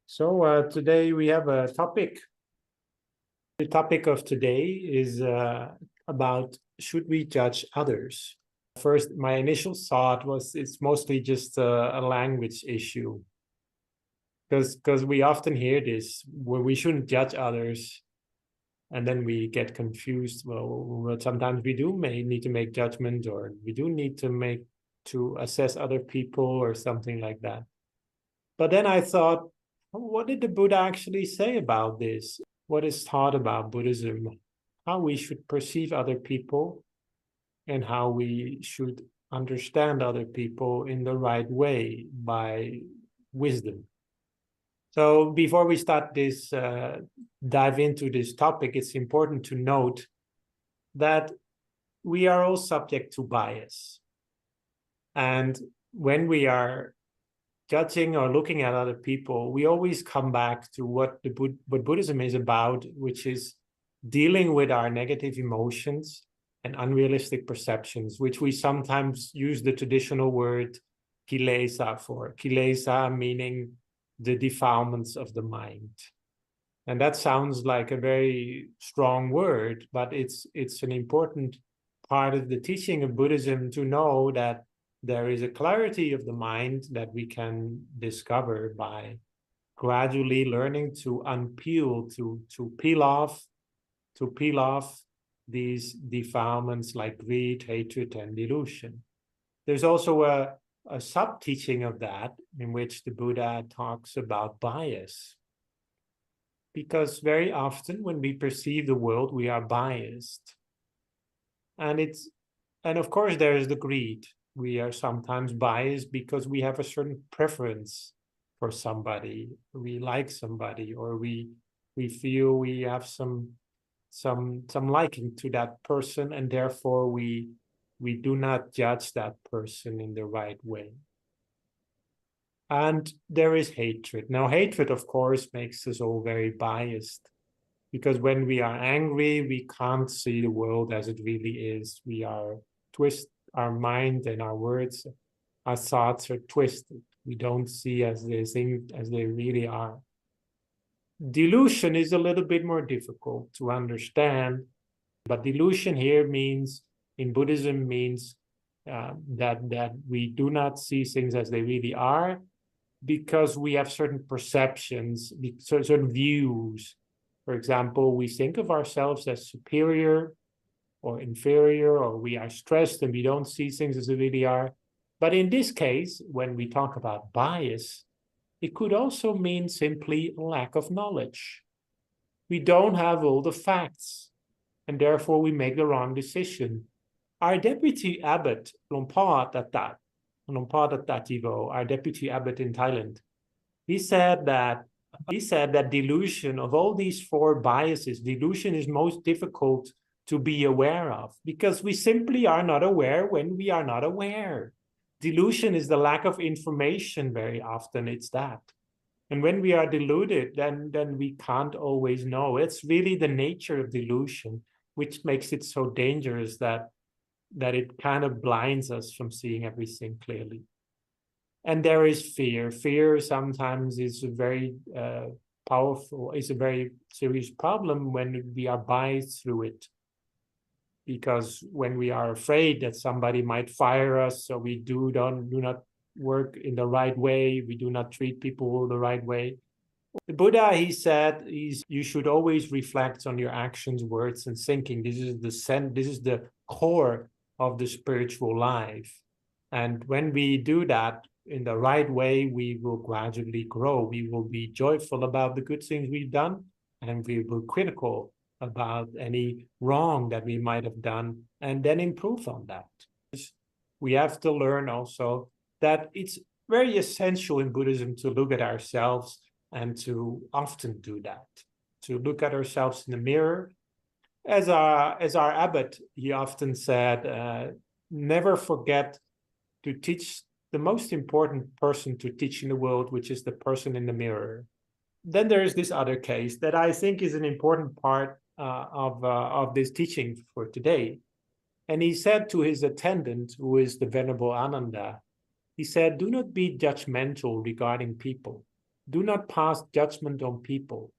Today we have a topic. The topic of today is about should we judge others? First, my initial thought was it's mostly just a language issue because we often hear this where we shouldn't judge others, and then we get confused. Well, sometimes we may need to make judgment, or we do need to assess other people or something like that. But then I thought, what did the Buddha actually say about this? What is taught about Buddhism? How we should perceive other people and how we should understand other people in the right way by wisdom. So before we start this, dive into this topic, it's important to note that we are all subject to bias. And when we are judging or looking at other people, we always come back to what Buddhism is about, which is dealing with our negative emotions and unrealistic perceptions, which we sometimes use the traditional word kilesa for. Kilesa meaning the defilements of the mind. And that sounds like a very strong word, but it's an important part of the teaching of Buddhism to know that there is a clarity of the mind that we can discover by gradually learning to unpeel, to peel off these defilements like greed, hatred, and delusion. There's also a sub-teaching of that in which the Buddha talks about bias. Because very often when we perceive the world, we are biased. And of course there's the greed. We are sometimes biased because we have a certain preference for somebody. We like somebody, or we feel we have some liking to that person, and therefore we do not judge that person in the right way. And there is hatred. Now, hatred, of course, makes us all very biased, because when we are angry, we can't see the world as it really is. Our mind and our words, our thoughts are twisted. We don't see as they really are. Delusion is a little bit more difficult to understand, but delusion here means, in Buddhism, means that we do not see things as they really are, because we have certain perceptions, certain views. For example, we think of ourselves as superior or inferior, or we are stressed and we don't see things as they really are. But in this case, when we talk about bias, it could also mean simply lack of knowledge. We don't have all the facts, and therefore we make the wrong decision. Our deputy abbot, Lompa Tativo, our deputy abbot in Thailand, he said that delusion, of all these four biases, delusion is most difficult to be aware of, because we simply are not aware when we are not aware. Delusion is the lack of information. Very often it's that. And when we are deluded, then we can't always know. It's really the nature of delusion, which makes it so dangerous that it kind of blinds us from seeing everything clearly. And there is fear. Fear sometimes is a very is a very serious problem when we are biased through it. Because when we are afraid that somebody might fire us, so we do not work in the right way, we do not treat people the right way. The Buddha, he said, you should always reflect on your actions, words, and thinking. This is the core of the spiritual life. And when we do that in the right way, we will gradually grow. We will be joyful about the good things we've done, and we will be critical about any wrong that we might have done, and then improve on that. We have to learn also that it's very essential in Buddhism to look at ourselves, and to often do that, to look at ourselves in the mirror. As our abbot, he often said, never forget to teach the most important person to teach in the world, which is the person in the mirror. Then there is this other case that I think is an important part of this teaching for today. And he said to his attendant, who is the Venerable Ananda, he said, do not be judgmental regarding people. Do not pass judgment on people.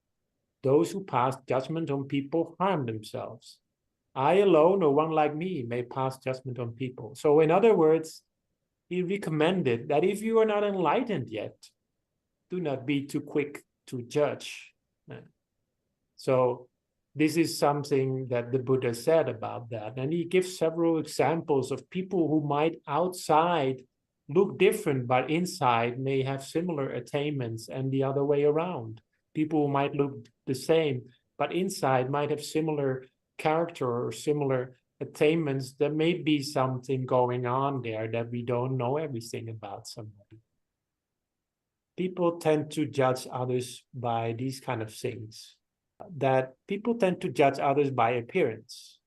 Those who pass judgment on people harm themselves. I alone or one like me may pass judgment on people. So in other words, he recommended that if you are not enlightened yet, do not be too quick to judge. So this is something that the Buddha said about that. And he gives several examples of people who might outside look different, but inside may have similar attainments, and the other way around. People who might look the same, but inside might have similar character or similar attainments. There may be something going on there that we don't know everything about somebody. People tend to judge others by these kind of things. That people tend to judge others by appearance,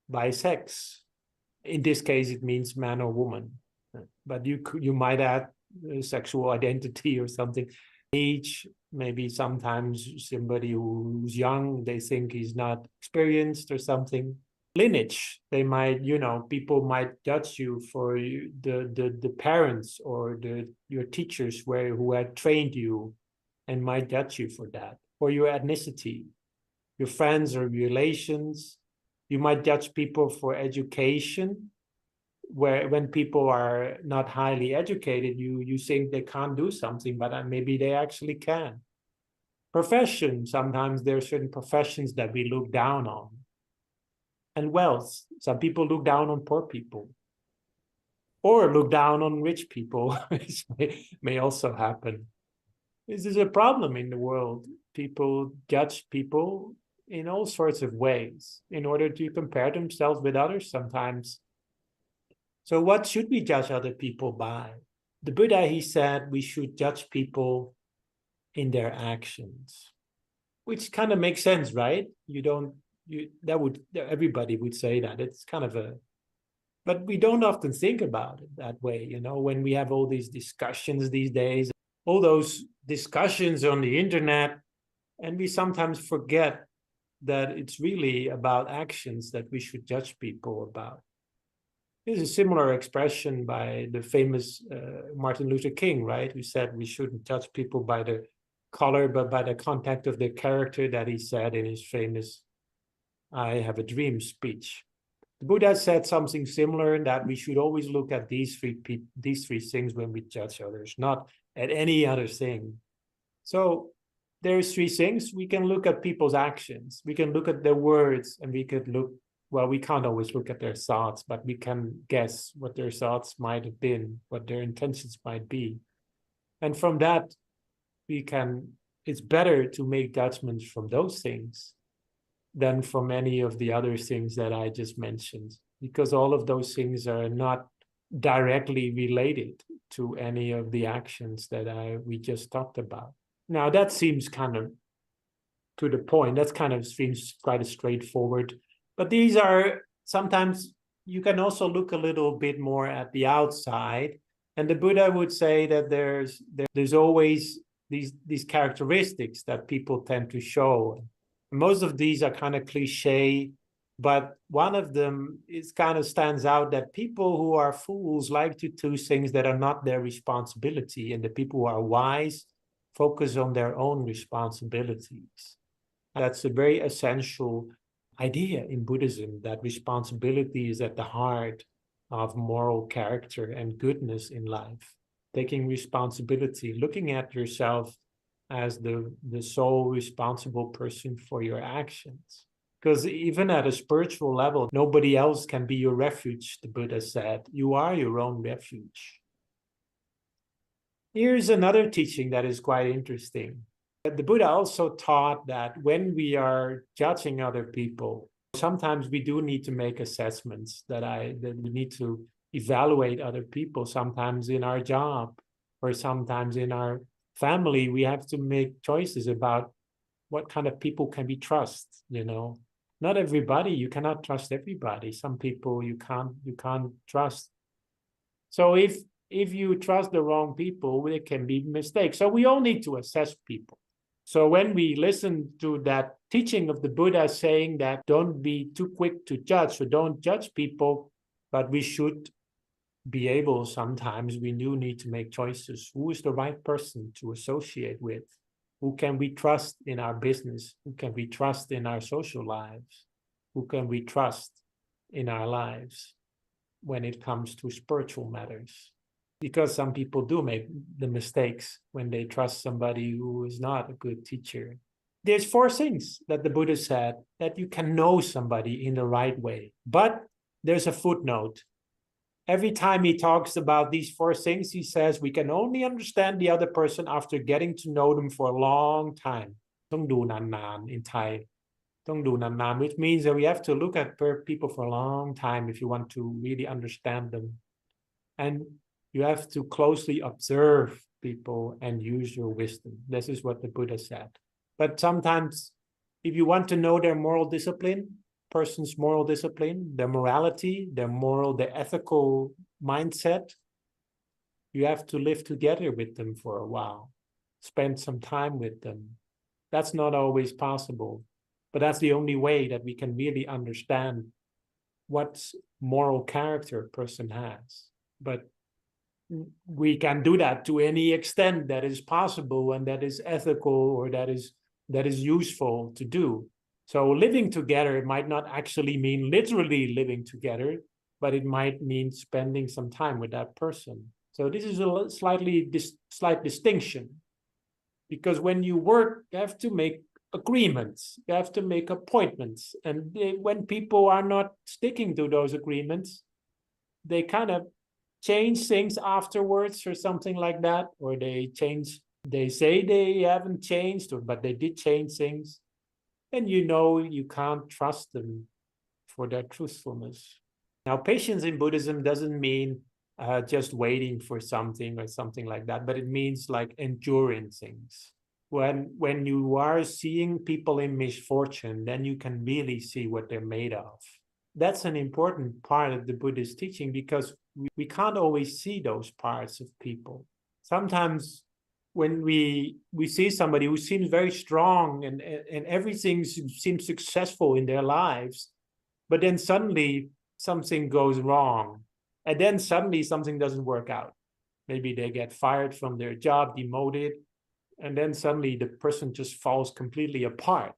by sex. In this case, it means man or woman. But you might add sexual identity or something. Age, maybe sometimes somebody who's young, they think he's not experienced or something. Lineage, they might, people might judge you for the parents or your teachers who had trained you and might judge you for that. Or your ethnicity, your friends or relations. You might judge people for education, where when people are not highly educated, you think they can't do something, but maybe they actually can. Profession, sometimes there are certain professions that we look down on. And wealth, some people look down on poor people. Or look down on rich people, which may also happen. This is a problem in the world. People judge people in all sorts of ways in order to compare themselves with others sometimes. So what should we judge other people by? The Buddha, he said we should judge people in their actions, which kind of makes sense, right? Everybody would say that. It's kind of but we don't often think about it that way, when we have all these discussions these days, all those discussions on the internet, and we sometimes forget that it's really about actions that we should judge people about. There's a similar expression by the famous Martin Luther King, right? Who said we shouldn't judge people by the color, but by the content of their character, that he said in his famous I Have a Dream speech. The Buddha said something similar, that we should always look at these three things when we judge others, not at any other thing. So there's three things. We can look at people's actions. We can look at their words, and we could look, well, we can't always look at their thoughts, but we can guess what their thoughts might have been, what their intentions might be. And from that, it's better to make judgments from those things than from any of the other things that I just mentioned, because all of those things are not directly related to any of the actions that we just talked about. Now, that seems kind of to the point. That kind of seems quite straightforward. But these are sometimes you can also look a little bit more at the outside. And the Buddha would say that there's always these characteristics that people tend to show. Most of these are kind of cliche, but one of them kind of stands out, that people who are fools like to do things that are not their responsibility, and the people who are wise focus on their own responsibilities. That's a very essential idea in Buddhism, that responsibility is at the heart of moral character and goodness in life. Taking responsibility, looking at yourself as the sole responsible person for your actions. Because even at a spiritual level, nobody else can be your refuge, the Buddha said. You are your own refuge. Here's another teaching that is quite interesting. The Buddha also taught that when we are judging other people, sometimes we do need to make assessments, that we need to evaluate other people, sometimes in our job or sometimes in our family. We have to make choices about what kind of people can we trust, Not everybody, you cannot trust everybody. Some people you can't trust. So if you trust the wrong people, there can be mistakes. So we all need to assess people. So when we listen to that teaching of the Buddha saying that don't be too quick to judge, or don't judge people, but we should be able, sometimes we do need to make choices. Who is the right person to associate with? Who can we trust in our business? Who can we trust in our social lives? Who can we trust in our lives when it comes to spiritual matters? Because some people do make the mistakes when they trust somebody who is not a good teacher. There's 4 things that the Buddha said that you can know somebody in the right way. But there's a footnote. Every time he talks about these 4 things, he says we can only understand the other person after getting to know them for a long time. ต้องดูนานๆ in Thai ต้องดูนานๆ which means that we have to look at people for a long time if you want to really understand them. And you have to closely observe people and use your wisdom. This is what the Buddha said. But sometimes, if you want to know their moral discipline, person's moral discipline, their morality, their ethical mindset, you have to live together with them for a while, spend some time with them. That's not always possible, but that's the only way that we can really understand what moral character a person has. But we can do that to any extent that is possible and that is ethical or that is useful to do. So living together might not actually mean literally living together, but it might mean spending some time with that person. So this is a slight distinction, because when you work, you have to make agreements, you have to make appointments, and when people are not sticking to those agreements, they kind of change things afterwards or something like that, or they say they haven't changed, but they did change things. And you can't trust them for their truthfulness. Now, patience in Buddhism doesn't mean just waiting for something or something like that, but it means like enduring things. When you are seeing people in misfortune, then you can really see what they're made of. That's an important part of the Buddhist teaching, because we can't always see those parts of people. Sometimes when we see somebody who seems very strong and everything seems successful in their lives, but then suddenly something goes wrong, and then suddenly something doesn't work out. Maybe they get fired from their job, demoted, and then suddenly the person just falls completely apart.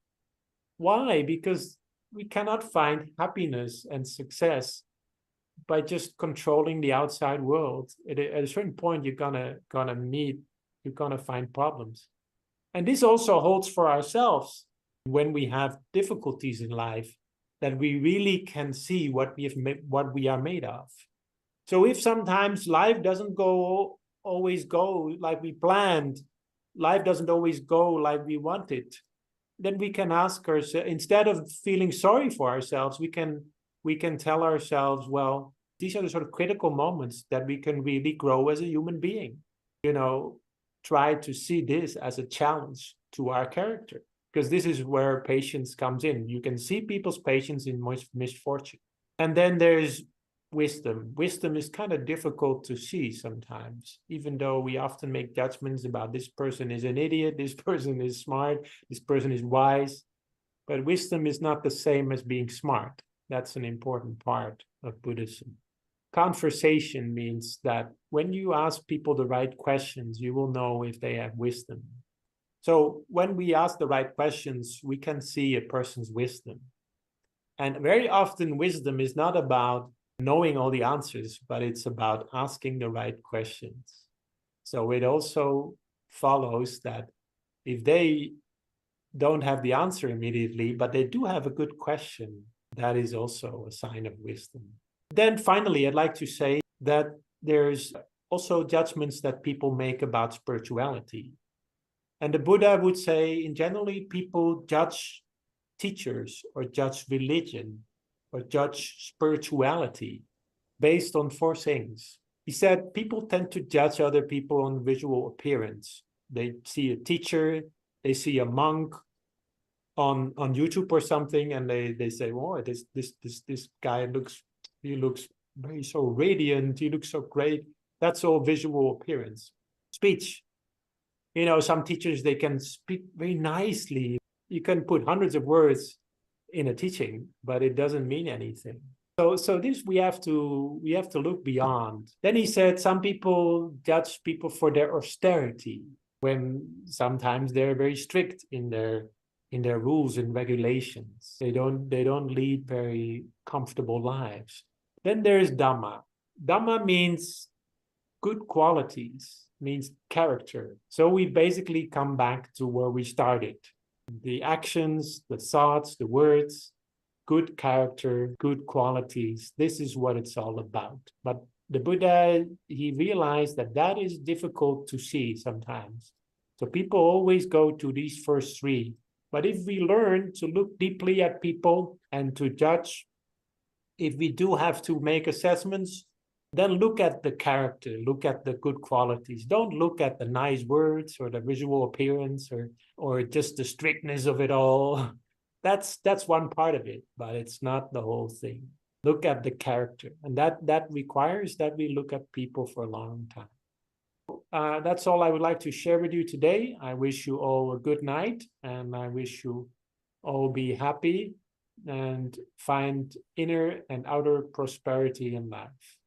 Why? Because we cannot find happiness and success by just controlling the outside world. At a certain point, you're gonna find problems. And this also holds for ourselves when we have difficulties in life, that we really can see what we are made of. So if sometimes life doesn't always go like we planned, life doesn't always go like we want it, then we can ask ourselves, instead of feeling sorry for ourselves, we can tell ourselves, well, these are the sort of critical moments that we can really grow as a human being. Try to see this as a challenge to our character, because this is where patience comes in. You can see people's patience in misfortune. And then there's wisdom. Wisdom is kind of difficult to see sometimes, even though we often make judgments about this person is an idiot, this person is smart, this person is wise. But wisdom is not the same as being smart. That's an important part of Buddhism. Conversation means that when you ask people the right questions, you will know if they have wisdom. So when we ask the right questions, we can see a person's wisdom. And very often wisdom is not about knowing all the answers, but it's about asking the right questions. So it also follows that if they don't have the answer immediately, but they do have a good question, that is also a sign of wisdom. Then finally, I'd like to say that there's also judgments that people make about spirituality. And the Buddha would say, in generally, people judge teachers or judge religion or judge spirituality based on 4 things. He said people tend to judge other people on visual appearance. They see a teacher, they see a monk on YouTube or something, and they say, "Oh, this guy looks very so radiant. He looks so great." That's all visual appearance. Speech. Some teachers, they can speak very nicely. You can put hundreds of words in a teaching, but it doesn't mean anything. So this we have to look beyond. Then he said some people judge people for their austerity, when sometimes they're very strict in their rules and regulations. They don't lead very comfortable lives. Then there's Dhamma. Dhamma means good qualities, means character. So we basically come back to where we started. The actions, the thoughts, the words, good character, good qualities. This is what it's all about. But the Buddha, he realized that is difficult to see sometimes. So people always go to these first three. But if we learn to look deeply at people and to judge, if we do have to make assessments, then look at the character, look at the good qualities. Don't look at the nice words or the visual appearance or just the strictness of it all. That's one part of it, but it's not the whole thing. Look at the character, and that requires that we look at people for a long time. That's all I would like to share with you today. I wish you all a good night, and I wish you all be happy and find inner and outer prosperity in life.